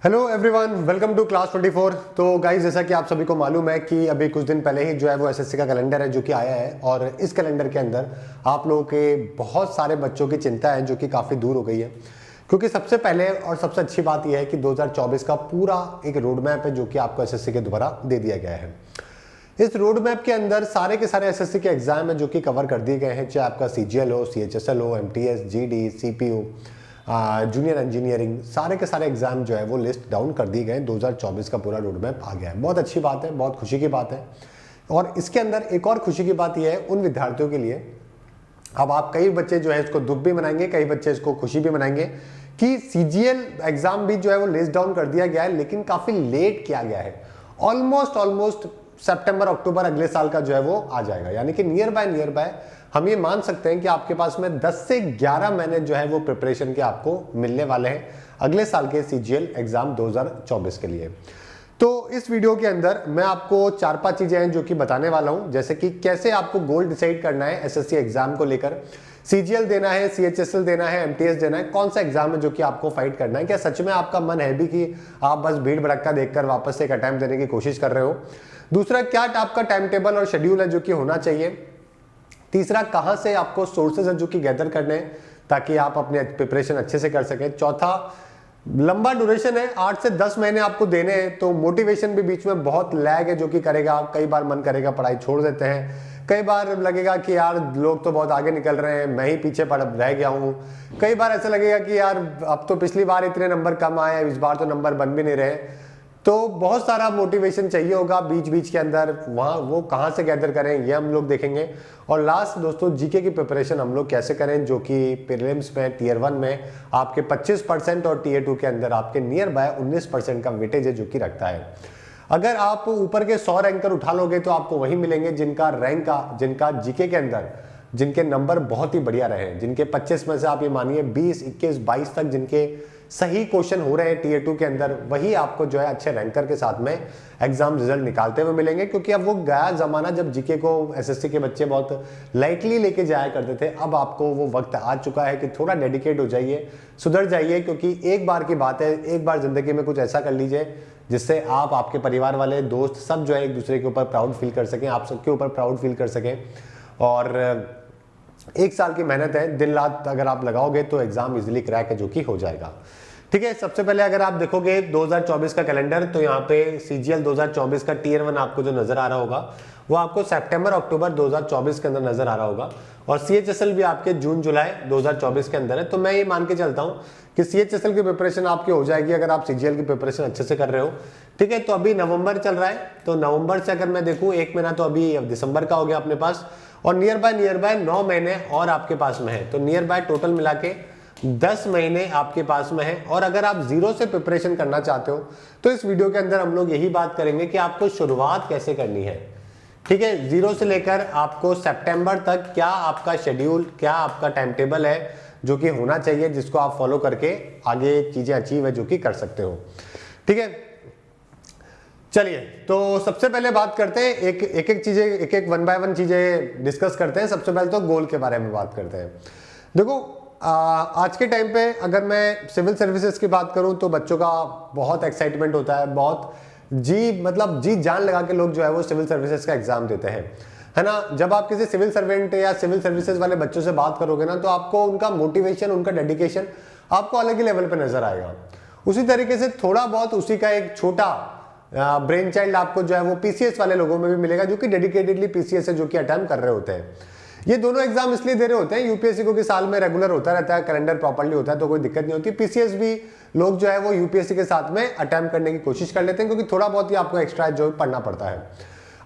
Hello everyone, welcome to class 24। तो guys, जैसा कि आप सभी को मालूम है कि अभी कुछ दिन पहले ही जो है वो एसएससी का कैलेंडर है जो कि आया है, और इस कैलेंडर के अंदर आप लोगों के बहुत सारे बच्चों की चिंता है जो कि काफ़ी दूर हो गई है। क्योंकि सबसे पहले और सबसे अच्छी बात यह है कि 2024 का पूरा एक रोड मैप है जो कि आपको एसएससी के द्वारा दे दिया गया है। इस रोड मैप के अंदर सारे के सारे एसएससी के एग्जाम है जो कि कवर कर दिए गए हैं, चाहे आपका सीजीएल हो, सीएचएसएल हो, MTS, GD, CPU, junior engineering, सारे के सारे एग्जाम जो है वो लिस्ट डाउन कर दिए गए। 2024 का पूरा रोड मैप आ गया है। बहुत अच्छी बात है, बहुत खुशी की बात है। और इसके अंदर एक और खुशी की बात यह है उन विद्यार्थियों के लिए, अब आप कई बच्चे जो है इसको दुख भी मनाएंगे, कई बच्चे इसको खुशी भी मनाएंगे कि सीजीएल एग्जाम भी जो है वो लिस्ट डाउन कर दिया गया है, लेकिन काफी लेट किया गया है। ऑलमोस्ट सितंबर अक्टूबर अगले साल का जो है वो आ जाएगा, यानी कि नियर बाय हम ये मान सकते हैं कि आपके पास में 10 से 11 महीने जो है वो प्रिपरेशन के आपको मिलने वाले हैं अगले साल के सीजीएल एग्जाम 2024 के लिए। तो इस वीडियो के अंदर मैं आपको 4-5 चीजें हैं जो कि बताने वाला हूं, जैसे कि कैसे आपको गोल डिसाइड करना है एसएससी एग्जाम को लेकर। सीजीएल देना है, सीएचएसएल देना है, एमटीएस देना है, कौन सा एग्जाम है जो कि आपको फाइट करना है। क्या सच में आपका मन है भी कि आप बस भीड़ भड़क्का देखकर वापस से एक अटेम्प्ट देने की कोशिश कर रहे हो। दूसरा, क्या आपका टाइम टेबल और शेड्यूल है जो कि होना चाहिए। तीसरा, कहां से आपको सोर्सेज है जो कि गैदर करने हैं ताकि आप अपने प्रिपरेशन अच्छे से कर सकें। चौथा, लंबा ड्यूरेशन है, 8 से 10 महीने आपको देने हैं, तो मोटिवेशन भी बीच में बहुत लैग है जो कि करेगा। कई बार मन करेगा पढ़ाई छोड़ देते हैं, कई बार लगेगा कि यार लोग तो बहुत आगे निकल रहे हैं, मैं ही पीछे पड़ रह गया हूं। कई बार ऐसा लगेगा कि यार अब तो पिछली बार इतने नंबर कम आए, इस बार तो नंबर बन भी नहीं रहे। तो बहुत सारा मोटिवेशन चाहिए होगा बीच बीच के अंदर, वहाँ वो कहाँ से गैदर करें ये हम लोग देखेंगे। और लास्ट दोस्तों, जीके की प्रिपरेशन हम लोग कैसे करें, जो कि प्रीलिम्स में टियर 1 में आपके 25% और टियर 2 के अंदर आपके नियर बाय 19% का वेटेज है जो कि रखता है। अगर आप ऊपर के 100 रैंकर उठा लोगे तो आपको वही मिलेंगे जिनका जीके के अंदर जिनके नंबर बहुत ही बढ़िया रहे, जिनके 25 में से आप ये मानिए 20, 21, 22 तक जिनके सही क्वेश्चन हो रहे हैं टियर 2 के अंदर, वही आपको जो है अच्छे रैंकर के साथ में एग्जाम रिजल्ट निकालते हुए मिलेंगे। क्योंकि अब वो गया जमाना जब जीके को एसएससी के बच्चे बहुत लाइटली लेके जाया करते थे। अब आपको वो वक्त आ चुका है कि थोड़ा डेडिकेट हो जाइए, सुधर जाइए, क्योंकि एक बार की बात है, एक बार जिंदगी में कुछ ऐसा कर लीजिए जिससे आप, आपके परिवार वाले, दोस्त सब जो है एक दूसरे के ऊपर प्राउड फील कर सकें, आप सबके ऊपर प्राउड फील कर सकें। और 1 साल की मेहनत है, दिन रात अगर आप लगाओगे तो एग्जाम इजीली क्रैक है जो कि हो जाएगा। ठीक है, सबसे पहले अगर आप देखोगे 2024 का कैलेंडर, तो यहाँ पे सीजीएल 2024 का टियर 1 आपको जो नजर आ रहा होगा वो आपको सितंबर अक्टूबर 2024 के अंदर नजर आ रहा होगा, और सीएचएसएल भी आपके जून जुलाई 2024 के अंदर है। तो मैं ये मान के चलता हूँ कि सीएचएसएल की प्रिपरेशन आपकी हो जाएगी अगर आप सीजीएल की प्रिपरेशन अच्छे से कर रहे हो। ठीक है, तो अभी नवंबर चल रहा है, तो नवंबर से अगर मैं देखूँ 1 महीना तो अभी दिसंबर का हो गया अपने पास, और नियर बाय 9 महीने और आपके पास में है। तो नियर बाय टोटल मिला के 10 महीने आपके पास में है। और अगर आप जीरो से प्रिपरेशन करना चाहते हो तो इस वीडियो के अंदर हम लोग यही बात करेंगे कि आपको शुरुआत कैसे करनी है। ठीक है, जीरो से लेकर आपको सितंबर तक क्या आपका शेड्यूल, क्या आपका टाइम टेबल है जो कि होना चाहिए, जिसको आप फॉलो करके आगे चीजें अचीव है जो कि कर सकते हो। ठीक है, चलिए तो सबसे पहले बात करते हैं, एक 1 बाय 1 चीजें डिस्कस करते हैं। सबसे पहले तो गोल के बारे में बात करते हैं। देखो, आज के टाइम पे अगर मैं सिविल सर्विसेज की बात करूं तो बच्चों का बहुत एक्साइटमेंट होता है, बहुत जी जान लगा के लोग जो है वो सिविल सर्विसेज का एग्जाम देते हैं, है ना। जब आप किसी सिविल सर्वेंट या सिविल सर्विसेज वाले बच्चों से बात करोगे ना, तो आपको उनका मोटिवेशन, उनका डेडिकेशन आपको अलग ही लेवल पे नजर आएगा। उसी तरीके से थोड़ा बहुत उसी का एक छोटा ब्रेन चाइल्ड आपको जो है वो पीसीएस वाले लोगों में भी मिलेगा, जो कि डेडिकेटेडली पीसीएस है, जो कि अटेम्प्ट कर रहे होते हैं। ये दोनों एग्जाम इसलिए दे रहे होते हैं, यूपीएससी को कि साल में रेगुलर होता रहता है, कैलेंडर प्रॉपर्ली होता है, तो कोई दिक्कत नहीं होती। पीसीएस भी लोग जो है वो यूपीएससी के साथ में अटेम्प्ट करने की कोशिश कर लेते हैं, क्योंकि थोड़ा बहुत ही आपको एक्स्ट्रा जो पढ़ना पड़ता है।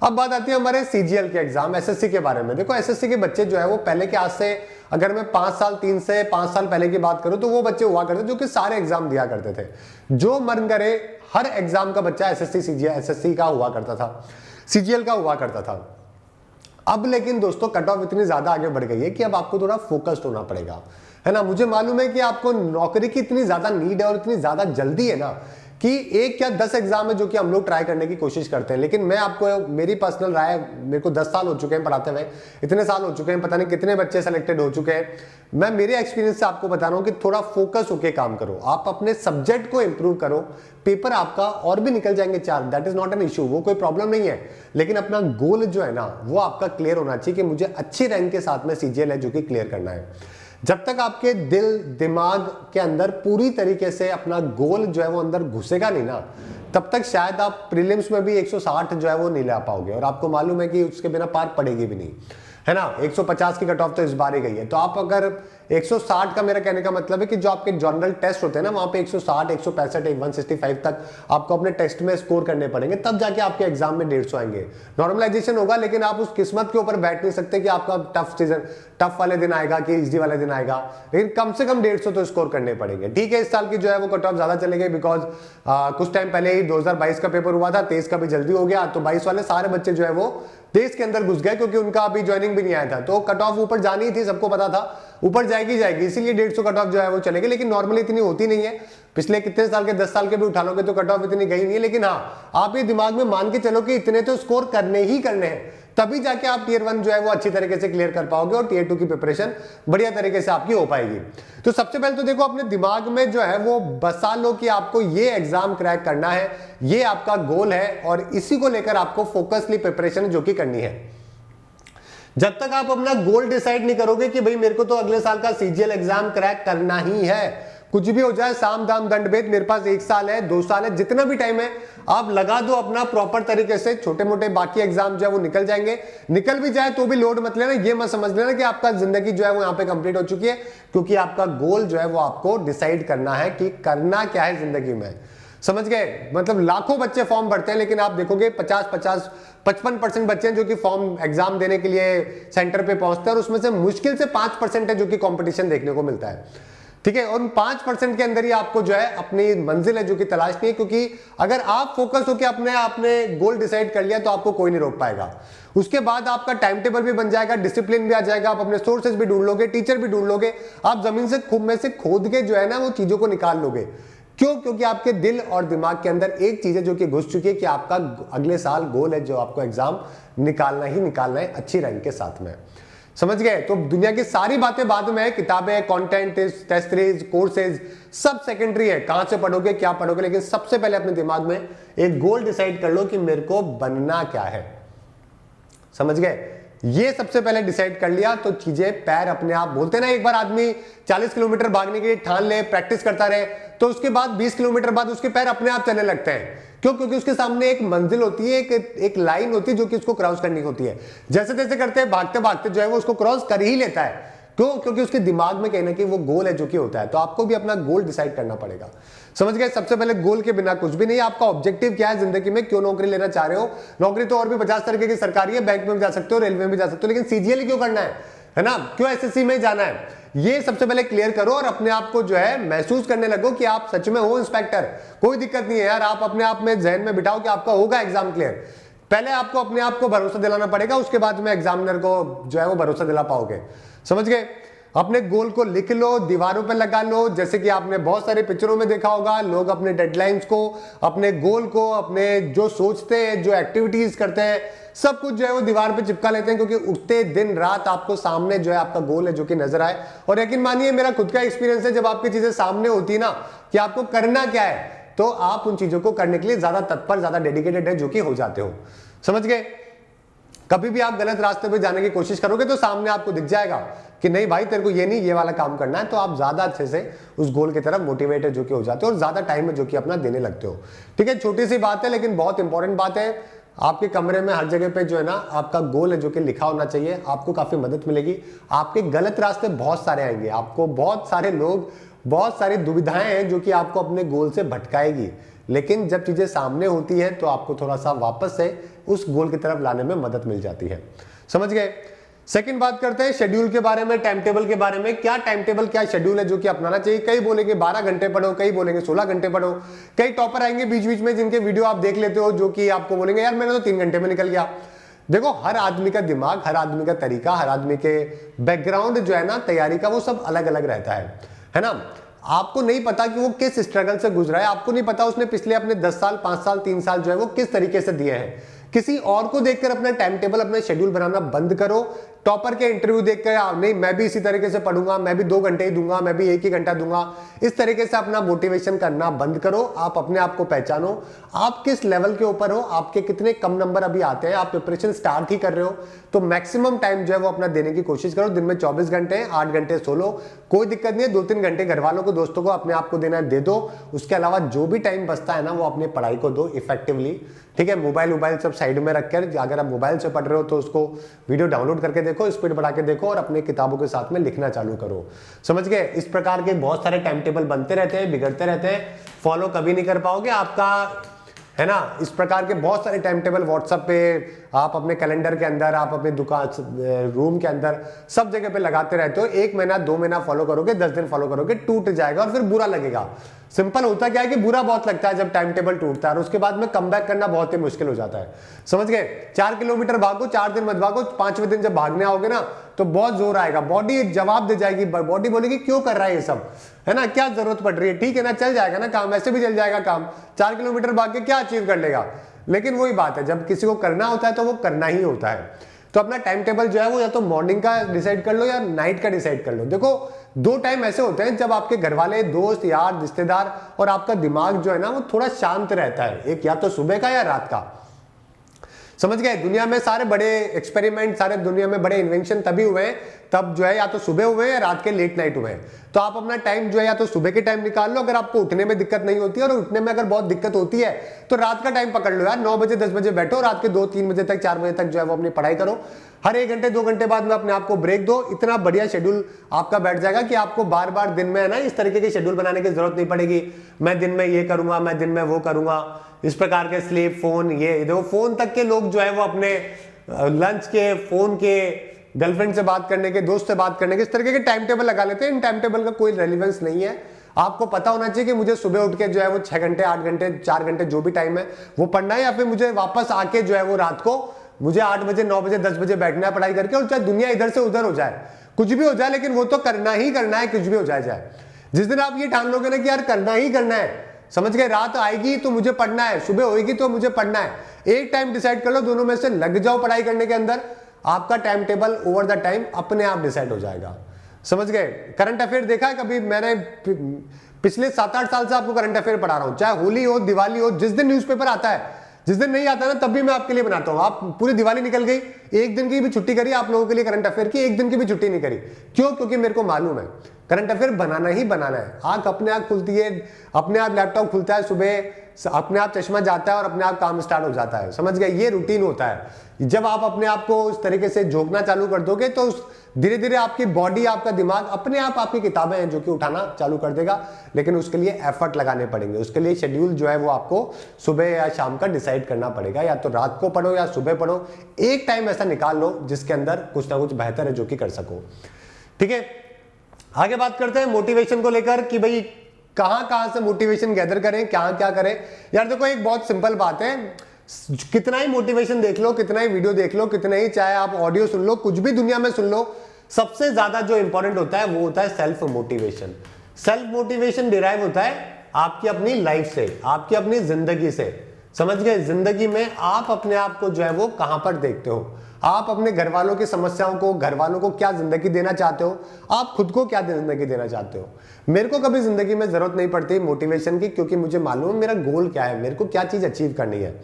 अब बात आती है हमारे सीजीएल के एग्जाम, एसएससी के बारे में। देखो, एसएससी के बच्चे जो है वो पहले के आज से, अगर मैं 3 से 5 साल पहले की बात करूं, तो वो बच्चे हुआ करते जो कि सारे एग्जाम दिया करते थे। जो मन करे हर एग्जाम का बच्चा एसएससी का हुआ करता था, सीजीएल का हुआ करता था। अब लेकिन दोस्तों कट ऑफ इतनी ज्यादा आगे बढ़ गई है कि अब आपको थोड़ा फोकस्ड होना पड़ेगा, है ना। मुझे मालूम है कि आपको नौकरी की इतनी ज्यादा नीड है और इतनी ज्यादा जल्दी है ना, कि 1 या 10 एग्जाम है जो कि हम लोग ट्राई करने की कोशिश करते हैं, लेकिन मैं आपको मेरी पर्सनल राय, मेरे को 10 साल हो चुके हैं पढ़ाते हुए, इतने साल हो चुके हैं, पता नहीं कितने बच्चे सेलेक्टेड हो चुके हैं। मैं मेरे एक्सपीरियंस से आपको बता रहा हूं कि थोड़ा फोकस होकर काम करो, आप अपने सब्जेक्ट को इंप्रूव करो, पेपर आपका और भी निकल जाएंगे 4, that is not an issue, वो कोई प्रॉब्लम नहीं है। लेकिन अपना गोल जो है ना वो आपका क्लियर होना चाहिए कि मुझे अच्छी रैंक के साथ में सीजीएल है जो कि क्लियर करना है। जब तक आपके दिल दिमाग के अंदर पूरी तरीके से अपना गोल जो है वो अंदर घुसेगा नहीं ना, तब तक शायद आप प्रीलिम्स में भी 160 जो है वो नहीं ला पाओगे, और आपको मालूम है कि उसके बिना पार पड़ेगी भी नहीं, है ना। 150 की कट ऑफ तो इस बार ही गई है। तो आप अगर 160 का, मेरा कहने का मतलब है कि जो आपके जनरल टेस्ट होते हैं ना वहां पे 160, 165, 165 तक आपको अपने टेस्ट में स्कोर करने पड़ेंगे, तब जाके आपके एग्जाम में 150 आएंगे। नॉर्मलाइजेशन होगा, लेकिन आप उस किस्मत के ऊपर बैठ नहीं सकते कि आपका टफ वाले दिन आएगा कि इजी वाले दिन आएगा, लेकिन कम से कम 150 तो स्कोर करने पड़ेंगे। ठीक है, इस साल की जो है वो कट ऑफ ज्यादा चले गई, बिकॉज कुछ टाइम पहले ही 2022 का पेपर हुआ था, 23 का भी जल्दी हो गया, तो 22 वाले सारे बच्चे जो है वो देश के अंदर घुस गए, क्योंकि उनका अभी ज्वाइनिंग भी नहीं आया था। तो कट ऑफ ऊपर जानी ही थी, सबको पता था ऊपर जाएगी, इसीलिए 150 कट ऑफ जो है वो चलेगी। लेकिन नॉर्मली इतनी होती नहीं है, पिछले कितने साल के 10 साल के भी उठा लोगे तो कट ऑफ इतनी गई नहीं है। लेकिन हाँ, आप ये दिमाग में मान के चलो कि इतने तो स्कोर करने ही करने हैं, तभी जाके आप टियर 1 जो है वो अच्छी तरीके से क्लियर कर पाओगे और टियर 2 की प्रिपरेशन बढ़िया तरीके से आपकी हो पाएगी। तो सबसे पहले तो देखो, अपने दिमाग में जो है वो बसा लो कि आपको ये एग्जाम क्रैक करना है, ये आपका गोल है, और इसी को लेकर आपको फोकसली प्रिपरेशन जो कि करनी है। जब तक आप अपना गोल डिसाइड नहीं करोगे कि भाई मेरे को तो अगले साल का सीजीएल एग्जाम क्रैक करना ही है, कुछ भी हो जाए, साम दाम दंड भेद, मेरे पास 1 साल है, 2 साल है, जितना भी टाइम है आप लगा दो अपना प्रॉपर तरीके से। छोटे मोटे बाकी एग्जाम जो है वो निकल जाएंगे, निकल भी जाए तो भी लोड मत लेना, ये मत समझ लेना कि आपका जिंदगी जो है वो यहाँ पे कंप्लीट हो चुकी है, क्योंकि आपका गोल जो है वो आपको डिसाइड करना है कि करना क्या है जिंदगी में। समझ गए? मतलब लाखों बच्चे फॉर्म भरते हैं, लेकिन आप देखोगे 55% बच्चे हैं जो कि फॉर्म एग्जाम देने के लिए सेंटर पे पहुंचते हैं, और उसमें से मुश्किल से 5% है जो कि कंपटीशन देखने को मिलता है। ठीक है, और 5% के अंदर ही आपको जो है अपनी मंजिल है जो कि तलाशनी है, क्योंकि अगर आप फोकस होकर आपने गोल डिसाइड कर लिया तो आपको कोई नहीं रोक पाएगा। उसके बाद आपका टाइम टेबल भी बन जाएगा, डिसिप्लिन भी आ जाएगा, आप अपने सोर्सेज भी ढूंढ लोगे, टीचर भी ढूंढ लोगे, आप जमीन से खूब में से खोद के जो है ना वो चीजों को निकाल लोगे। क्यों? क्योंकि आपके दिल और दिमाग के अंदर एक चीज है जो कि घुस चुकी है कि आपका अगले साल गोल है जो आपको एग्जाम निकालना ही निकालना है अच्छी रैंक के साथ में। समझ गए? तो दुनिया की सारी बातें बाद में है, किताबें, कंटेंट, टेस्ट सीरीज, कोर्सेज, सब सेकेंडरी है, कहां से पढ़ोगे, क्या पढ़ोगे, लेकिन सबसे पहले अपने दिमाग में एक गोल डिसाइड कर लो कि मेरे को बनना क्या है। समझ गए? ये सबसे पहले डिसाइड कर लिया तो चीजें पैर अपने आप, बोलते ना एक बार आदमी 40 किलोमीटर भागने के लिए ठान ले, प्रैक्टिस करता रहे, तो उसके बाद 20 किलोमीटर बाद उसके पैर अपने आप चलने लगते हैं। क्यों? क्योंकि उसके सामने एक मंजिल होती है, एक लाइन होती है जो कि उसको क्रॉस करनी होती है। जैसे जैसे करते हैं, भागते भागते जो है वो उसको क्रॉस कर ही लेता है। क्यों? क्योंकि उसके दिमाग में कहीं ना कहीं वो गोल है जो कि होता है। तो आपको भी अपना गोल डिसाइड करना पड़ेगा। समझ गए? सबसे पहले गोल के बिना कुछ भी नहीं। आपका ऑब्जेक्टिव क्या है जिंदगी में, क्यों नौकरी लेना चाह रहे हो? नौकरी तो और भी 50 तरीके की सरकारी है, बैंक में भी जा सकते हो, रेलवे में भी जा सकते हो, लेकिन सीजीएल क्यों करना है ना? क्यों एसएससी में जाना है? ये सबसे पहले क्लियर करो और अपने आप को जो है महसूस करने लगो कि आप सच में हो इंस्पेक्टर। कोई दिक्कत नहीं है यार, आप अपने आप में जहन में बिठाओ कि आपका होगा एग्जाम क्लियर। पहले आपको अपने आप को भरोसा दिलाना पड़ेगा, उसके बाद में एग्जामिनर को जो है वो भरोसा दिला पाओगे। समझ गए? अपने गोल को लिख लो, दीवारों पर लगा लो, जैसे कि आपने बहुत सारे पिक्चरों में देखा होगा, लोग अपने डेडलाइंस को, अपने गोल को, अपने जो सोचते हैं, जो एक्टिविटीज करते हैं, सब कुछ जो है वो दीवार पे चिपका लेते हैं, क्योंकि उठते दिन रात आपको सामने जो है आपका गोल है जो कि नजर आए। और यकीन मानिए, मेरा खुद का एक्सपीरियंस है, जब आपकी चीजें सामने होती है ना कि आपको करना क्या है, तो आप उन चीजों को करने के लिए ज्यादा तत्पर, ज्यादा डेडिकेटेड है जो कि हो जाते हो। समझ गए? कभी भी आप गलत रास्ते पे जाने की कोशिश करोगे तो सामने आपको दिख जाएगा कि नहीं भाई, तेरे को ये नहीं, ये वाला काम करना है, तो आप ज्यादा अच्छे से उस गोल की तरफ मोटिवेटेड जो कि हो जाते हो और ज्यादा टाइम में जो कि अपना देने लगते हो। ठीक है, छोटी सी बात है लेकिन बहुत इंपॉर्टेंट बात है। आपके कमरे में हर जगह पे जो है ना आपका गोल है जो कि लिखा होना चाहिए, आपको काफी मदद मिलेगी। आपके गलत रास्ते बहुत सारे आएंगे, आपको बहुत सारे लोग, बहुत सारी दुविधाएं हैं जो कि आपको अपने गोल से भटकाएगी, लेकिन जब चीजें सामने होती है तो आपको थोड़ा सा वापस से उस गोल की तरफ लाने में मदद मिल जाती है। समझ गए? सेकंड बात करते हैं शेड्यूल के बारे में, टाइम टेबल के बारे में। क्या टाइम टेबल, क्या शेड्यूल है जो कि अपनाना चाहिए? कई बोलेंगे 12 घंटे पढ़ो, कई बोलेंगे 16 घंटे पढ़ो, कई टॉपर आएंगे बीच बीच में जिनके वीडियो आप देख लेते हो जो कि आपको बोलेंगे यार मैंने तो 3 घंटे में निकल गया। देखो, हर आदमी का दिमाग, हर आदमी का तरीका, हर आदमी के बैकग्राउंड जो है ना तैयारी का, वो सब अलग अलग रहता है ना। आपको नहीं पता कि वो किस स्ट्रगल से गुजरा है, आपको नहीं पता उसने पिछले अपने 10 साल 5 साल 3 साल जो है वो किस तरीके से दिए हैं। किसी और को देखकर अपना टाइम टेबल अपना शेड्यूल बनाना बंद करो। टॉपर के इंटरव्यू देखकर नहीं मैं भी इसी तरीके से पढ़ूंगा, मैं भी 2 घंटे ही दूंगा, मैं भी 1 ही घंटा दूंगा, इस तरीके से अपना मोटिवेशन करना बंद करो। आप अपने आप को पहचानो, आप किस लेवल के ऊपर हो, आपके कितने कम नंबर अभी आते हैं, आप प्रिपरेशन स्टार्ट ही कर रहे हो तो मैक्सिमम टाइम जो है वो अपना देने की कोशिश करो। दिन में 24 घंटे 8 घंटे सो लो, कोई दिक्कत नहीं है। 2-3 घंटे घर वालों को, दोस्तों को, अपने आप को देना है दे दो। उसके अलावा जो भी टाइम बचता है ना वो अपनी पढ़ाई को दो इफेक्टिवली, ठीक है। मोबाइल सब साइड में रखकर, अगर आप मोबाइल से पढ़ रहे हो तो उसको वीडियो डाउनलोड करके देखो, स्पीड बढ़ा के देखो और अपने किताबों के साथ में लिखना चालू करो। समझ गए? इस प्रकार के बहुत सारे टाइम टेबल बनते रहते हैं, बिगड़ते रहते हैं, फॉलो कभी नहीं कर पाओगे आपका, है ना। इस प्रकार के बहुत सारे टाइम टेबल व्हाट्सएप पे, आप अपने कैलेंडर के अंदर, आप अपने दुकान रूम के अंदर, सब जगह पे लगाते रहते हो। 1 महीना 2 महीना फॉलो करोगे, 10 दिन फॉलो करोगे, टूट जाएगा और फिर बुरा लगेगा। सिंपल होता क्या है कि बुरा बहुत लगता है जब टाइम टेबल टूटता है और उसके बाद में कम बैक करना बहुत ही मुश्किल हो जाता है। समझ गए? 4 किलोमीटर भागो, 4 दिन मत भागो, 5वें दिन जब भागने आओगे ना तो बहुत जोर आएगा, बॉडी जवाब दे जाएगी, बॉडी बोलेगी क्यों कर रहा है ये सब, है ना, क्या जरूरत पड़ रही है, ठीक है ना, चल जाएगा ना काम, ऐसे भी चल जाएगा काम, 4 किलोमीटर भाग के क्या अचीव कर लेगा। लेकिन वही बात है, जब किसी को करना होता है तो वो करना ही होता है। तो अपना टाइम टेबल जो है वो या तो मॉर्निंग का डिसाइड कर लो या नाइट का डिसाइड कर लो। देखो 2 टाइम ऐसे होते हैं जब आपके घर वाले, दोस्त, यार, रिश्तेदार और आपका दिमाग जो है ना वो थोड़ा शांत रहता है। एक या तो सुबह का या रात का। समझ गए? दुनिया में सारे बड़े एक्सपेरिमेंट, सारे दुनिया में बड़े इन्वेंशन तभी हुए हैं तब जो है या तो सुबह हुए हैं या रात के लेट नाइट हुए हैं। तो आप अपना टाइम जो है या तो सुबह के टाइम निकाल लो अगर आपको उठने में दिक्कत नहीं होती है, और उठने में अगर बहुत दिक्कत होती है तो रात का टाइम पकड़ लो यार, 9 बजे 10 बजे बैठो, रात के 2-3 बजे तक 4 बजे तक जो है वो अपनी पढ़ाई करो। हर 1 घंटे 2 घंटे बाद में अपने आप को ब्रेक दो। इतना बढ़िया शेड्यूल आपका बैठ जाएगा कि आपको बार बार दिन में है ना इस तरीके के शेड्यूल बनाने की जरूरत नहीं पड़ेगी, मैं दिन में ये करूंगा, मैं दिन में वो करूंगा, इस प्रकार के स्लीप, फोन, ये देखो फोन तक के लोग जो है वो अपने लंच के, फोन के, गर्लफ्रेंड से बात करने के, दोस्त से बात करने के, इस तरीके के टाइम टेबल लगा लेते हैं। इन टाइम टेबल का कोई रेलिवेंस नहीं है। आपको पता होना चाहिए कि मुझे सुबह उठ के जो है वो 6 घंटे 8 घंटे 4 घंटे जो भी टाइम है वो पढ़ना है, या फिर मुझे वापस आके जो है वो रात को मुझे 8 बजे 9 बजे 10 बजे बैठना है पढ़ाई करके, और चाहे दुनिया इधर से उधर हो जाए, कुछ भी हो जाए, लेकिन वो तो करना ही करना है, कुछ भी हो जाए। जिस दिन आप ये ठान लोगे ना कि यार करना ही करना है, समझ गए, रात आएगी तो मुझे पढ़ना है, सुबह होगी तो मुझे पढ़ना है, एक टाइम डिसाइड कर लो, दोनों में से लग जाओ पढ़ाई करने के अंदर, आपका time table over the time अपने आप डिसाइड हो जाएगा। समझ गए? करंट अफेयर देखा है कभी? मैंने पिछले 7-8 साल से आपको करंट अफेयर पढ़ा रहा हूं, चाहे होली हो, दिवाली हो, जिस दिन न्यूज़पेपर आता है, जिस दिन नहीं आता ना तब भी मैं आपके लिए बनाता हूं। आप पूरी दिवाली निकल गई, 1 दिन की भी छुट्टी करी आप लोगों के लिए करंट अफेयर की, 1 दिन की भी छुट्टी नहीं करी। क्यों? क्योंकि मेरे को मालूम है करंट अफेयर बनाना ही बनाना है। आंख अपने आप खुलती है, अपने आप लैपटॉप खुलता है, सुबह अपने आप चश्मा जाता है और अपने आप काम स्टार्ट हो जाता है। समझ गए? ये रूटीन होता है। जब आप अपने आप को इस तरीके से झोंकना चालू कर दोगे तो धीरे धीरे आपकी बॉडी, आपका दिमाग अपने आप आपकी किताबें हैं जो कि उठाना चालू कर देगा। लेकिन उसके लिए एफर्ट लगाने पड़ेंगे, उसके लिए शेड्यूल जो है वो आपको सुबह या शाम का डिसाइड करना पड़ेगा, या तो रात को पढ़ो या सुबह पढ़ो, एक टाइम ऐसा निकाल लो जिसके अंदर कुछ ना कुछ बेहतर है जो कि कर सको। ठीक है, आगे बात करते हैं मोटिवेशन को लेकर कि भाई कहां से मोटिवेशन गैदर करें, क्या करें। यार देखो एक बहुत सिंपल बात है, कितना ही मोटिवेशन देख लो, कितना ही वीडियो देख लो, कितना ही चाहे आप ऑडियो सुन लो, कुछ भी दुनिया में सुन लो, सबसे ज्यादा जो इंपॉर्टेंट होता है वो होता है self motivation. Self motivation derive होता है आपकी अपनी लाइफ से, आपकी अपनी जिंदगी से। समझ गए? जिंदगी में आप अपने आप को जो है वो कहां पर देखते हो, आप अपने घर वालों की समस्याओं को, घर वालों को क्या जिंदगी देना चाहते हो, आप खुद को क्या जिंदगी देना चाहते हो। मेरे को कभी जिंदगी में जरूरत नहीं पड़ती मोटिवेशन की, क्योंकि मुझे मालूम है मेरा गोल क्या है, मेरे को क्या चीज अचीव करनी है।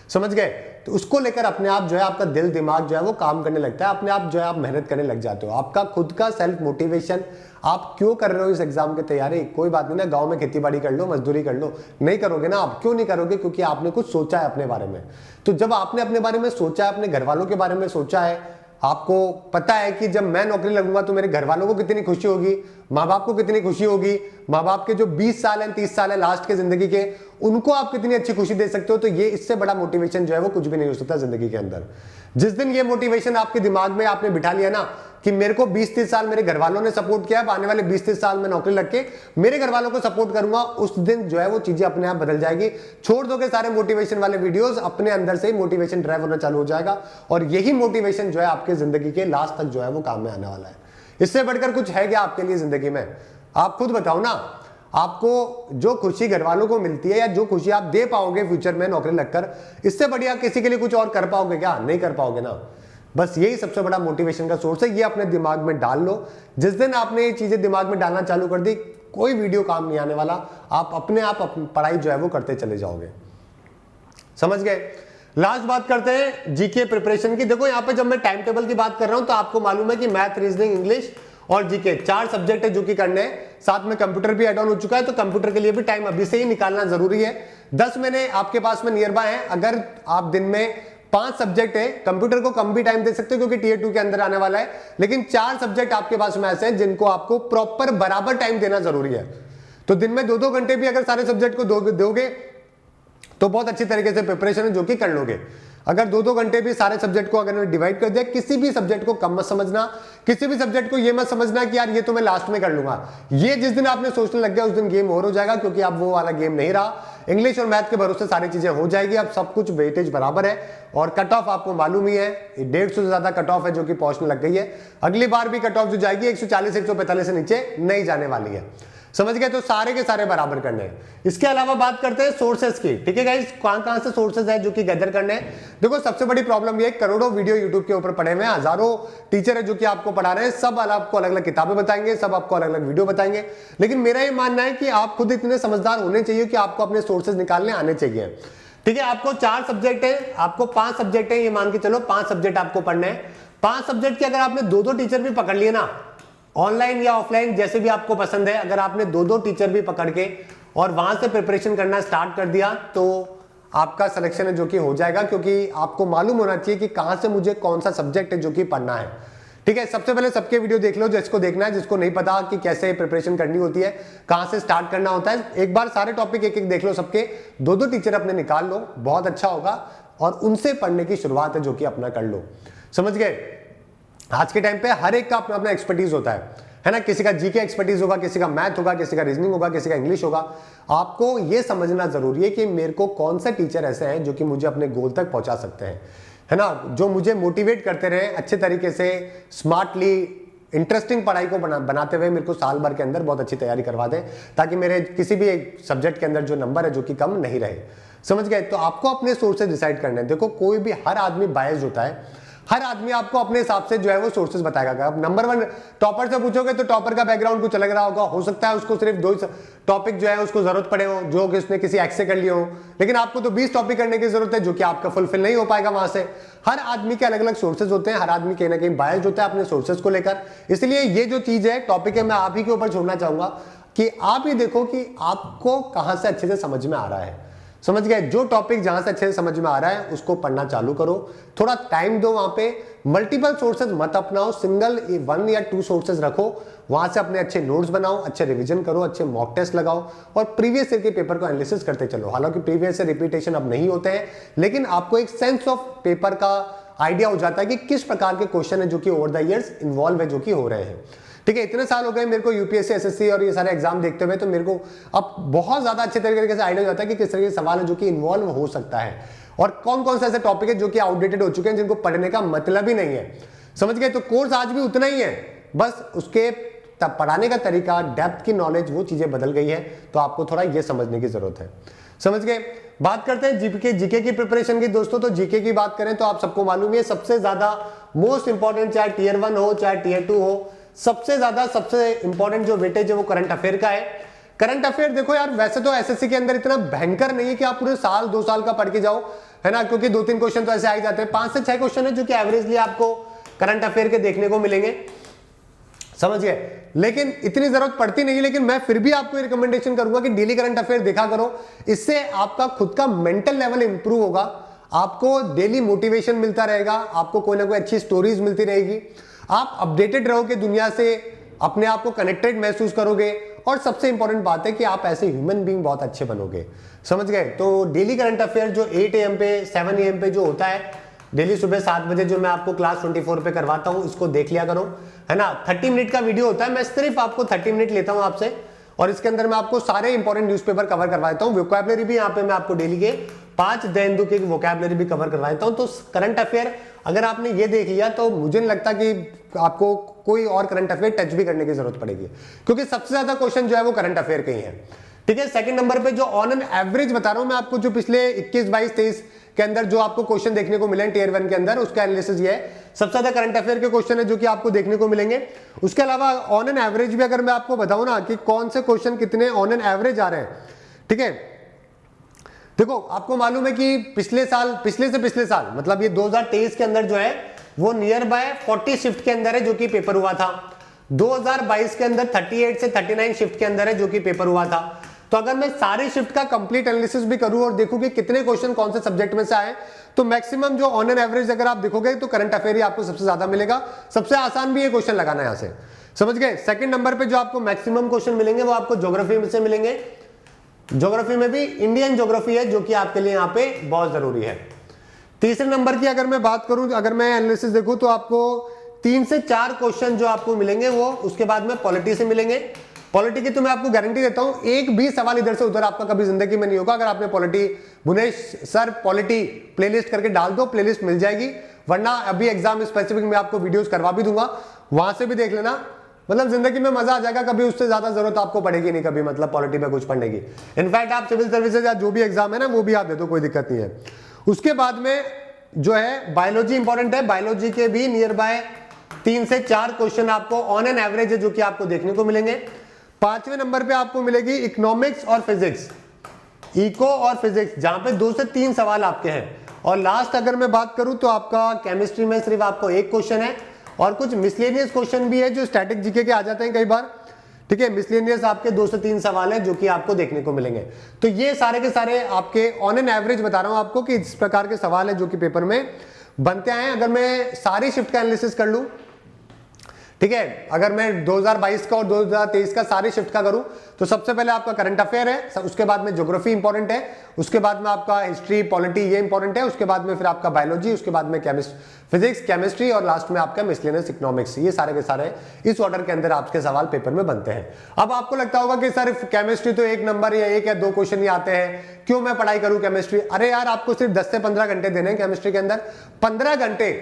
समझ गए? तो उसको लेकर अपने आप जो है आपका दिल दिमाग जो है वो काम करने लगता है, अपने आप जो है आप मेहनत करने लग जाते हो। आपका खुद का सेल्फ मोटिवेशन, आप क्यों कर रहे हो इस एग्जाम की तैयारी, कोई बात नहीं ना, गांव में खेती बाड़ी कर लो, मजदूरी कर लो, नहीं करोगे ना आप, क्यों नहीं करोगे? क्योंकि आपने कुछ सोचा है अपने बारे में। तो जब आपने अपने बारे में सोचा है, अपने घर वालों के बारे में सोचा है, आपको पता है कि जब मैं नौकरी लगूंगा तो मेरे घर वालों को कितनी खुशी होगी, माँ बाप को कितनी खुशी होगी, माँ बाप के जो 20 साल हैं 30 साल है लास्ट के जिंदगी के, उनको आप कितनी अच्छी खुशी दे सकते हो। तो ये इससे बड़ा मोटिवेशन जो है वो कुछ भी नहीं हो सकता जिंदगी के अंदर। जिस दिन ये मोटिवेशन आपके दिमाग में आपने बिठा लिया ना कि मेरे को 20-30 साल मेरे घर वालों ने सपोर्ट किया है, आने वाले 20-30 साल में नौकरी लग के मेरे घर वालों को सपोर्ट करूंगा, उस दिन जो है वो चीजें अपने आप बदल जाएगी। छोड़ दोगे सारे मोटिवेशन वाले वीडियोस, अपने अंदर से ही मोटिवेशन ड्राइव होना चालू हो जाएगा, और यही मोटिवेशन जो है आपके जिंदगी के लास्ट तक जो है वो काम में आने वाला है। इससे बढ़कर कुछ है क्या आपके लिए जिंदगी में? आप खुद बताओ ना। आपको जो खुशी घर वालों को मिलती है या जो खुशी आप दे पाओगे फ्यूचर में नौकरी लगकर, इससे बढ़िया किसी के लिए कुछ और कर पाओगे क्या? नहीं कर पाओगे ना। बस यही सबसे बड़ा मोटिवेशन का सोर्स है, ये अपने दिमाग में डाल लो। जिस दिन आपने ये चीजें दिमाग में डालना चालू कर दी, कोई वीडियो काम नहीं आने वाला, आप अपने आप अपनी पढ़ाई जो है वो करते चले जाओगे। समझ गए? लास्ट बात करते हैं जीके प्रिपरेशन की। देखो यहाँ पे जब मैं टाइम टेबल की बात कर रहा हूं तो आपको मालूम है कि मैथ, रीजनिंग, इंग्लिश और जीके 4 सब्जेक्ट है जो कि करने हैं। साथ में कंप्यूटर भी एड ऑन हो चुका है, तो कंप्यूटर के लिए भी टाइम अभी से ही निकालना जरूरी है। 10 महीने आपके पास में नियर बाय है। अगर आप दिन में 5 सब्जेक्ट है, कंप्यूटर को कम भी टाइम दे सकते हो क्योंकि Tier 2 के अंदर आने वाला है, लेकिन 4 सब्जेक्ट आपके पास में ऐसे हैं जिनको आपको प्रॉपर बराबर टाइम देना जरूरी है। तो दिन में 2-2 घंटे भी अगर सारे सब्जेक्ट को दोगे तो बहुत अच्छी तरीके से प्रिपरेशन है जो कि कर लोगे। अगर 2-2 घंटे भी सारे सब्जेक्ट को अगर डिवाइड कर दिया, किसी भी सब्जेक्ट को कम मत समझना, किसी भी सब्जेक्ट को ये मत समझना कि यार ये तो मैं लास्ट में कर लूंगा। ये जिस दिन आपने सोचने लग गया उस दिन गेम ओवर हो जाएगा, क्योंकि अब वो वाला गेम नहीं रहा। इंग्लिश और मैथ के भरोसे सारी चीजें हो जाएगी। अब सब कुछ वेटेज बराबर है और कट ऑफ आपको मालूम ही है, 150 से ज्यादा कट ऑफ है जो कि पहुंचने लग गई है। अगली बार भी कट ऑफ जो जाएगी 140-145 से नीचे नहीं जाने वाली है। समझ गए? तो सारे के सारे बराबर करने हैं। इसके अलावा बात करते हैं सोर्सेस की। ठीक है गाइस, कहां से सोर्सेस है जो कि गैदर करने हैं। देखो सबसे बड़ी प्रॉब्लम ये है, करोड़ों वीडियो यूट्यूब के ऊपर पड़े हुए हैं, हजारों टीचर है जो कि आपको पढ़ा रहे हैं, सब आपको अलग अलग किताबें बताएंगे, सब आपको अलग अलग वीडियो बताएंगे। लेकिन मेरा ये मानना है कि आप खुद इतने समझदार होने चाहिए कि आपको अपने सोर्सेज निकालने आने चाहिए। ठीक है, आपको 4 सब्जेक्ट है, आपको 5 सब्जेक्ट है, ये मान के चलो 5 सब्जेक्ट आपको पढ़ने हैं। 5 सब्जेक्ट के अगर आपने 2-2 टीचर भी पकड़ लिए ना, ऑनलाइन या ऑफलाइन जैसे भी आपको पसंद है, अगर आपने 2-2 टीचर भी पकड़ के और वहां से प्रिपरेशन करना स्टार्ट कर दिया तो आपका सिलेक्शन है जो कि हो जाएगा, क्योंकि आपको मालूम होना चाहिए कि कहां से मुझे कौन सा सब्जेक्ट है जो कि पढ़ना है। ठीक है, सबसे पहले सबके वीडियो देख लो जिसको देखना है, जिसको नहीं पता कि कैसे प्रिपरेशन करनी होती है, कहां से स्टार्ट करना होता है, एक बार सारे टॉपिक एक एक देख लो सबके, 2-2 टीचर अपने निकाल लो, बहुत अच्छा होगा और उनसे पढ़ने की शुरुआत है जो कि अपना कर लो। समझ गए? आज के टाइम पे हर एक का अपना अपना एक्सपर्टीज होता है ना। किसी का जीके एक्सपर्टीज होगा, किसी का मैथ होगा, किसी का रीजनिंग होगा, किसी का इंग्लिश होगा। आपको ये समझना जरूरी है कि मेरे को कौन सा टीचर ऐसे हैं जो कि मुझे अपने गोल तक पहुंचा सकते हैं, है ना, जो मुझे मोटिवेट करते रहे अच्छे तरीके से, स्मार्टली, इंटरेस्टिंग पढ़ाई को बनाते हुए मेरे को साल भर के अंदर बहुत अच्छी तैयारी करवा दें, ताकि मेरे किसी भी एक सब्जेक्ट के अंदर जो नंबर है जो कि कम नहीं रहे। समझ गए? तो आपको अपने सोर्सेज डिसाइड करने हैं। देखो कोई भी, हर आदमी बायस्ड होता है, हर आदमी आपको अपने हिसाब से जो है वो सोर्सेज बताएगा। अब नंबर 1 टॉपर से पूछोगे तो टॉपर का बैकग्राउंड कुछ अलग रहा होगा, हो सकता है उसको सिर्फ 2 टॉपिक जो है उसको जरूरत पड़े हो जो कि उसने किसी एक्स से कर लिया हो, लेकिन आपको तो 20 टॉपिक करने की जरूरत है जो कि आपका फुलफिल नहीं हो पाएगा वहां से। हर आदमी के अलग अलग सोर्सेज होते हैं, हर आदमी कहीं ना कहीं बायस्ड होता है अपने सोर्सेज को लेकर। इसलिए ये जो चीज है, टॉपिक है, मैं आप ही के ऊपर छोड़ना चाहूंगा कि आप ही देखो कि आपको कहां से अच्छे से समझ में आ रहा है। समझ गए? जो टॉपिक जहां से अच्छे से समझ में आ रहा है उसको पढ़ना चालू करो, थोड़ा टाइम दो वहां पे, मल्टीपल सोर्सेज मत अपनाओ, सिंगल 1 या 2 सोर्सेज रखो, वहां से अपने अच्छे नोट्स बनाओ, अच्छे रिवीजन करो, अच्छे मॉक टेस्ट लगाओ और प्रीवियस ईयर के पेपर को एनालिसिस करते चलो। हालांकि प्रीवियस ईयर रिपीटेशन अब नहीं होते हैं, लेकिन आपको एक सेंस ऑफ पेपर का आइडिया हो जाता है कि किस प्रकार के क्वेश्चन है जो कि ओवर द ईयर्स इन्वॉल्व है, जो कि हो रहे हैं। ठीक है, इतने साल हो गए मेरे को यूपीएससी, एसएससी और ये सारे एग्जाम देखते हुए, तो मेरे को अब बहुत ज्यादा अच्छे तरीके से आइडिया हो जाता है कि किस तरह के सवाल है जो कि इन्वॉल्व हो सकता है और कौन कौन से ऐसे टॉपिक है जो कि आउटडेटेड हो चुके हैं, जिनको पढ़ने का मतलब ही नहीं है। समझ गए? तो कोर्स आज भी उतना ही है, बस उसके पढ़ाने का तरीका, डेप्थ की नॉलेज, वो चीजें बदल गई है। तो आपको थोड़ा ये समझने की जरूरत है। समझ गए? बात करते हैं जीके की प्रिपरेशन की दोस्तों। तो जीके की बात करें तो आप सबको मालूम है सबसे ज्यादा मोस्ट इंपॉर्टेंट, चाहे Tier 1 हो चाहे Tier 2 हो, सबसे ज्यादा सबसे इंपॉर्टेंट जो वेटेज है वो करंट अफेयर का है। करंट अफेयर देखो यार, वैसे तो एसएससी के अंदर इतना भयंकर नहीं है कि आप पूरे साल 2 साल का पढ़ के जाओ, है ना, क्योंकि 2-3 क्वेश्चन तो ऐसे आ ही जाते हैं। 5 से 6 क्वेश्चन है जो कि एवरेजली आपको करंट अफेयर के देखने को मिलेंगे। समझ गए? लेकिन इतनी जरूरत पड़ती नहीं, लेकिन मैं फिर भी आपको रिकमेंडेशन करूंगा कि डेली करंट अफेयर देखा करो। इससे आपका खुद का मेंटल लेवल इंप्रूव होगा, आपको डेली मोटिवेशन मिलता रहेगा, आपको कोई ना कोई अच्छी स्टोरीज मिलती रहेगी, आप अपडेटेड रहोगे दुनिया से, अपने आप को कनेक्टेड महसूस करोगे और सबसे इंपॉर्टेंट बात है कि आप ऐसे ह्यूमन बीइंग बहुत अच्छे बनोगे। समझ गए? तो डेली करंट अफेयर जो 8 AM पे 7 AM पे जो होता है, डेली सुबह 7 बजे जो मैं आपको क्लास 24 पे करवाता हूं, इसको देख लिया करो, है ना। 30 मिनट का वीडियो होता है, मैं सिर्फ आपको 30 मिनट लेता हूं आपसे और इसके अंदर मैं आपको सारे इंपॉर्टेंट न्यूज़पेपर कवर करवा देता हूं। वोकैबुलरी भी यहाँ पे मैं आपको डेली के 5 दयानंद के वोकैबुलरी भी कवर करवा देता हूं। तो करंट अफेयर अगर आपने ये देख लिया तो मुझे नहीं लगता कि आपको कोई और करंट अफेयर टच भी करने की जरूरत पड़ेगी, क्योंकि सबसे ज्यादा क्वेश्चन जो है वो करंट अफेयर के ही है। ठीक है, सेकंड नंबर पे जो ऑन एन एवरेज बता रहा हूं मैं आपको, जो पिछले 21, 22, 23 के अंदर जो आपको क्वेश्चन देखने को मिले टियर 1 के अंदर, उसका एनालिसिस ये है, सबसे ज्यादा करंट अफेयर के क्वेश्चन है जो कि आपको देखने को मिलेंगे। उसके अलावा ऑन एन एवरेज भी अगर मैं आपको बताऊं ना कि कौन से क्वेश्चन कितने ऑन एन एवरेज आ रहे हैं, ठीक है, देखो आपको मालूम है कि पिछले से पिछले साल मतलब ये 2023 के अंदर जो है वो नियर बाय 40 शिफ्ट के अंदर है जो कि पेपर हुआ था। 2022 के अंदर 38 से 39 शिफ्ट के अंदर है जो कि पेपर हुआ था। तो अगर मैं सारी शिफ्ट का कंप्लीट एनालिसिस भी करूं और देखूं कि कितने क्वेश्चन कौन से सब्जेक्ट में से आए, तो मैक्सिमम जो ऑन एन एवरेज अगर आप देखोगे तो करंट अफेयर ही आपको सबसे ज्यादा मिलेगा। सबसे आसान भी ये क्वेश्चन लगाना यहां से, समझ गए। सेकंड नंबर पे जो आपको मैक्सिमम क्वेश्चन मिलेंगे वो आपको ज्योग्राफी में से मिलेंगे। ज्योग्राफी में भी इंडियन ज्योग्राफी है जो कि आपके लिए यहाँ पे बहुत जरूरी है। तीसरे नंबर की अगर मैं बात करूं, अगर मैं एनालिसिस देखूं तो आपको 3 से 4 क्वेश्चन जो आपको मिलेंगे वो उसके बाद में पॉलिटी से मिलेंगे। पॉलिटी की तो मैं आपको गारंटी देता हूं एक भी सवाल इधर से उधर आपका कभी जिंदगी में नहीं होगा। अगर आपने polity Bhuvnesh sir polity playlist करके डाल दो, प्लेलिस्ट मिल जाएगी, वरना अभी एग्जाम स्पेसिफिक में आपको वीडियोस करवा भी दूंगा, वहां से भी देख लेना। मतलब जिंदगी में मजा आ जाएगा, कभी उससे ज्यादा जरूरत आपको पड़ेगी नहीं कभी, मतलब पॉलिटी में कुछ पढ़ने की। इनफैक्ट आप सिविल सर्विसेज या जो भी एग्जाम है ना वो भी आप दे दो, कोई दिक्कत नहीं है। उसके बाद में जो है बायोलॉजी इंपॉर्टेंट है। बायोलॉजी के भी नियर बाय 3 से 4 क्वेश्चन आपको ऑन एन एवरेज है जो कि आपको देखने को मिलेंगे। 5वें नंबर पे आपको मिलेगी इकोनॉमिक्स और फिजिक्स, इको और फिजिक्स, जहां पे 2 से 3 सवाल आपके हैं। और लास्ट अगर मैं बात करूं तो आपका केमिस्ट्री में सिर्फ आपको 1 क्वेश्चन है और कुछ मिसलेनियस क्वेश्चन भी है जो स्टैटिक जीके के आ जाते हैं कई बार। ठीक है, मिसलेनियस आपके 2 से 3 सवाल हैं जो कि आपको देखने को मिलेंगे। तो ये सारे के सारे आपके ऑन एन एवरेज बता रहा हूं आपको कि इस प्रकार के सवाल है जो कि पेपर में बनते हैं। अगर मैं सारी शिफ्ट का एनालिसिस कर लूं, ठीक है, अगर मैं 2022 का और 2023 का सारी शिफ्ट का करूं तो सबसे पहले आपका करंट अफेयर है, उसके बाद में ज्योग्राफी इंपॉर्टेंट है, उसके बाद में आपका हिस्ट्री पॉलिटी ये इंपॉर्टेंट है, उसके बाद में फिर आपका बायोलॉजी, उसके बाद में फिजिक्स केमिस्ट्री और लास्ट में आपका मिसलेनियस इकोनॉमिक्स। ये सारे के सारे इस ऑर्डर के अंदर आपके सवाल पेपर में बनते हैं। अब आपको लगता होगा कि सर केमिस्ट्री तो 1 नंबर या 1 या 2 क्वेश्चन ही आते हैं, क्यों मैं पढ़ाई करूं केमिस्ट्री। अरे यार आपको सिर्फ 10 से 15 घंटे देने हैं केमिस्ट्री के अंदर। 15 घंटे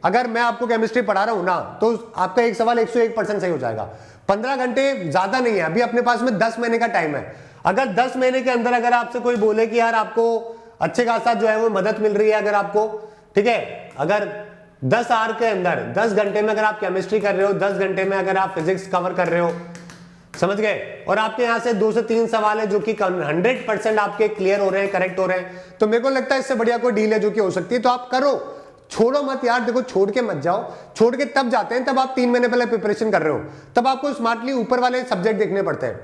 अगर मैं आपको केमिस्ट्री पढ़ा रहा हूं ना तो आपका एक सवाल 101% सही हो जाएगा। 15 घंटे ज्यादा नहीं है, अभी अपने पास में 10 महीने का टाइम है। अगर 10 महीने के अंदर अगर आपसे कोई बोले कि यार आपको अच्छे खासा जो है वो मदद मिल रही है, अगर आपको, ठीक है, अगर 10 आवर के अंदर 10 घंटे में अगर आप केमिस्ट्री कर रहे हो, 10 घंटे में अगर आप फिजिक्स कवर कर रहे हो, समझ गए, और आपके यहां से 2 से 3 सवाल है जो कि 100% आपके क्लियर हो रहे हैं, करेक्ट हो रहे हैं, तो मेरे को लगता है इससे बढ़िया कोई डील है जो कि हो सकती है। तो आप करो, छोड़ो मत यार। देखो छोड़ के मत जाओ, छोड़ के तब जाते हैं तब आप 3 महीने पहले प्रिपरेशन कर रहे हो, तब आपको स्मार्टली ऊपर वाले सब्जेक्ट देखने पड़ते हैं।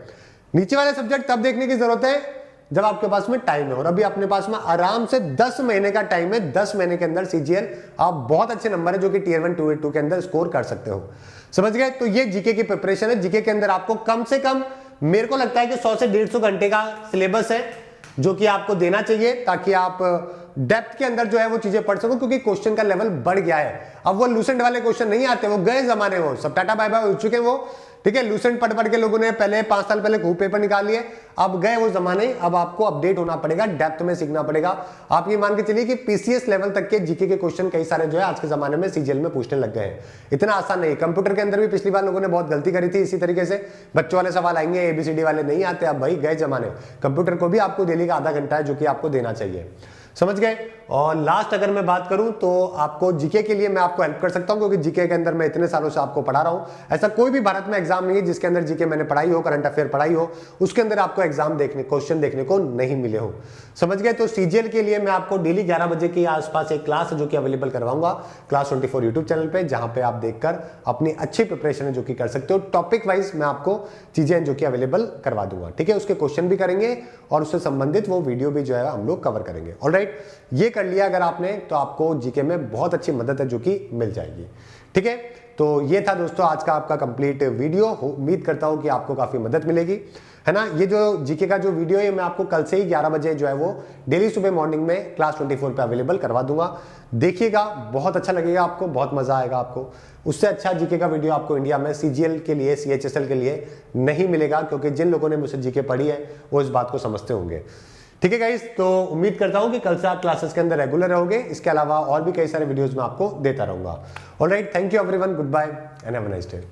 नीचे वाले सब्जेक्ट तब देखने की जरूरत है जब आपके पास में टाइम है, और अभी अपने पास में आराम से 10 महीने का टाइम है। 10 महीने के अंदर सीजीएल आप बहुत अच्छे नंबर है जो कि टियर 1 282 के अंदर स्कोर कर सकते हो, समझ गए। तो ये जीके की प्रिपरेशन है। जीके के अंदर आपको कम से कम मेरे को लगता है कि 100 से 150 घंटे का सिलेबस है जो कि आपको देना चाहिए, ताकि आप डेप्थ के अंदर जो है वो चीजें पढ़ सको, क्योंकि क्वेश्चन का लेवल बढ़ गया है। अब वो लूसेंट वाले क्वेश्चन नहीं आते, वो गए जमाने, वो सब टाटा बाय बाय हो चुके हैं वो। ठीक है, लूसेंट पढ़ के लोगों ने पहले 5 साल पहले खूब पेपर निकाल लिए, अब गए वो जमाने। अब आपको अपडेट होना पड़ेगा, डेप्थ में सीखना पड़ेगा। आप ये मान के चलिए कि पीसीएस लेवल तक के जीके के क्वेश्चन कई सारे जो है आज के जमाने में सीजीएल में पूछने लग गए हैं। इतना आसान नहीं। कंप्यूटर के अंदर भी पिछली बार लोगों ने बहुत गलती करी थी इसी तरीके से, बच्चों वाले सवाल आएंगे, एबीसीडी वाले नहीं आते। अब भाई गए जमाने, कंप्यूटर को भी आपको डेली का आधा घंटा है जो कि आपको देना चाहिए, समझ गए। और लास्ट अगर मैं बात करूं तो आपको जीके के लिए मैं आपको हेल्प कर सकता हूं, क्योंकि जीके के अंदर मैं इतने सालों से आपको पढ़ा रहा हूं। ऐसा कोई भी भारत में एग्जाम नहीं है जिसके अंदर जीके मैंने पढ़ाई हो, करंट अफेयर पढ़ाई हो, उसके अंदर आपको एग्जाम देखने, क्वेश्चन देखने को नहीं मिले हो, समझ गए। तो सीजीएल के लिए मैं आपको डेली 11 बजे के आसपास एक क्लास है जो कि अवेलेबल करवाऊंगा, क्लास 24 यूट्यूब चैनल पे, जहां पे आप देखकर अपनी अच्छी प्रिपरेशन है जो कि कर सकते हो। टॉपिक वाइज मैं आपको चीजें जो कि अवेलेबल करवा दूंगा, ठीक है। उसके क्वेश्चन भी करेंगे और उससे संबंधित वो वीडियो भी जो है हम लोग कवर करेंगे। ऑलराइट, ये कर लिया अगर आपने तो आपको जीके में बहुत अच्छी मदद है जो कि मिल जाएगी, ठीक है। तो ये था दोस्तों आज का आपका कंप्लीट वीडियो। उम्मीद करता हूं कि आपको काफी मदद मिलेगी, है ना। ये जो जीके का जो वीडियो है मैं आपको कल से ही 11 बजे जो है वो डेली सुबह मॉर्निंग में क्लास 24 पे अवेलेबल करवा दूंगा। देखिएगा, बहुत अच्छा लगेगा आपको, बहुत मजा आएगा आपको। उससे अच्छा जीके का वीडियो आपको इंडिया में सीजीएल के लिए, सीएचएसएल के लिए नहीं मिलेगा, क्योंकि जिन लोगों ने मुझसे जीके पढ़ी है वो इस बात को समझते होंगे, ठीक है गाइस, तो उम्मीद करता हूं कि कल से आप क्लासेस के अंदर रेगुलर रहोगे। इसके अलावा और भी कई सारे वीडियोस मैं आपको देता रहूंगा। Alright, thank you everyone, good bye and have a nice day.